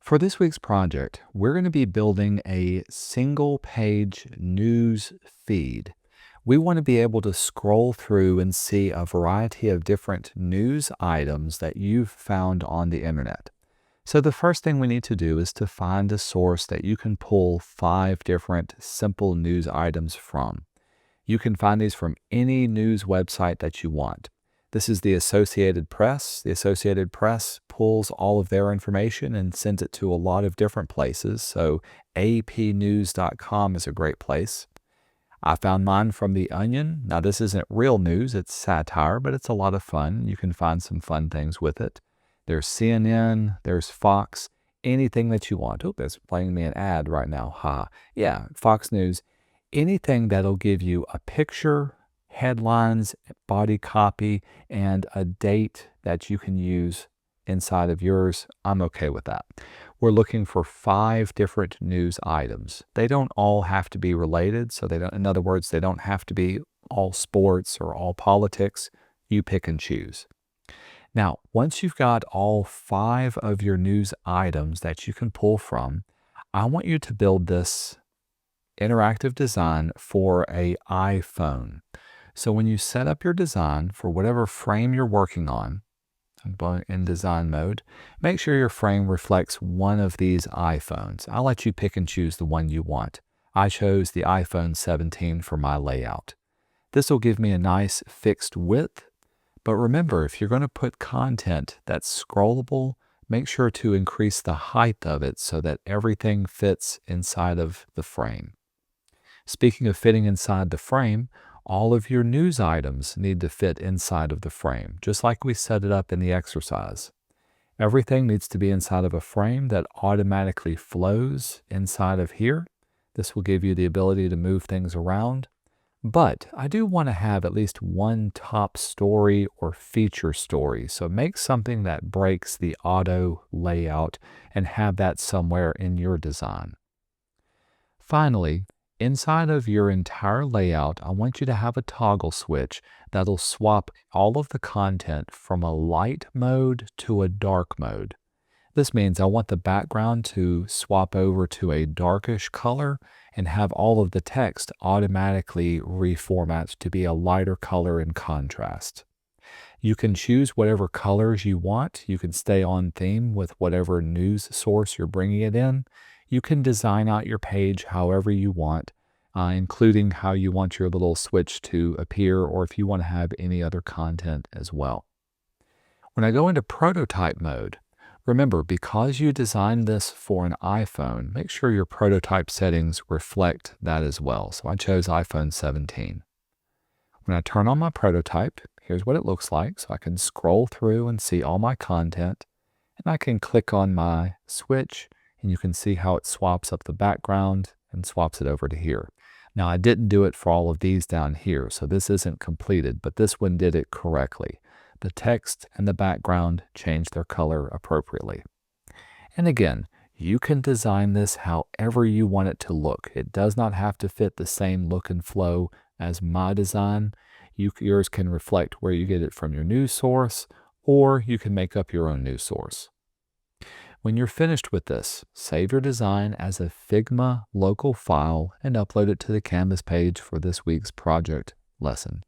For this week's project, we're going to be building a single page news feed. We want to be able to scroll through and see a variety of different news items that you've found on the internet. So the first thing we need to do is to find a source that you can pull 5 different simple news items from. You can find these from any news website that you want. This is the Associated Press. The Associated Press pulls all of their information and sends it to a lot of different places. So apnews.com is a great place. I found mine from The Onion. Now, this isn't real news, it's satire, but it's a lot of fun. You can find some fun things with it. There's CNN, there's Fox, anything that you want. Oh, it's playing me an ad right now. Ha. Yeah, Fox News. Anything that'll give you a picture, headlines, body copy, and a date that you can use inside of yours, I'm okay with that. We're looking for 5 different news items. They don't all have to be related, so in other words, they don't have to be all sports or all politics. You pick and choose. Now, once you've got all 5 of your news items that you can pull from, I want you to build this interactive design for an iPhone. So when you set up your design for whatever frame you're working on, in design mode, make sure your frame reflects one of these iPhones. I'll let you pick and choose the one you want. I chose the iPhone 17 for my layout. This will give me a nice fixed width, but remember, if you're going to put content that's scrollable, make sure to increase the height of it so that everything fits inside of the frame. Speaking of fitting inside the frame, all of your news items need to fit inside of the frame, just like we set it up in the exercise. Everything needs to be inside of a frame that automatically flows inside of here. This will give you the ability to move things around. But I do want to have at least one top story or feature story. So make something that breaks the auto layout and have that somewhere in your design. Finally, inside of your entire layout, I want you to have a toggle switch that'll swap all of the content from a light mode to a dark mode. This means I want the background to swap over to a darkish color and have all of the text automatically reformat to be a lighter color in contrast. You can choose whatever colors you want. You can stay on theme with whatever news source you're bringing it in. You can design out your page however you want, including how you want your little switch to appear or if you want to have any other content as well. When I go into prototype mode, remember, because you designed this for an iPhone, make sure your prototype settings reflect that as well. So I chose iPhone 17. When I turn on my prototype, here's what it looks like. So I can scroll through and see all my content, and I can click on my switch, and you can see how it swaps up the background and swaps it over to here. Now, I didn't do it for all of these down here, so this isn't completed, but this one did it correctly. The text and the background changed their color appropriately. And again, you can design this however you want it to look. It does not have to fit the same look and flow as my design. Yours can reflect where you get it from your news source, or you can make up your own news source. When you're finished with this, save your design as a Figma local file and upload it to the Canvas page for this week's project lesson.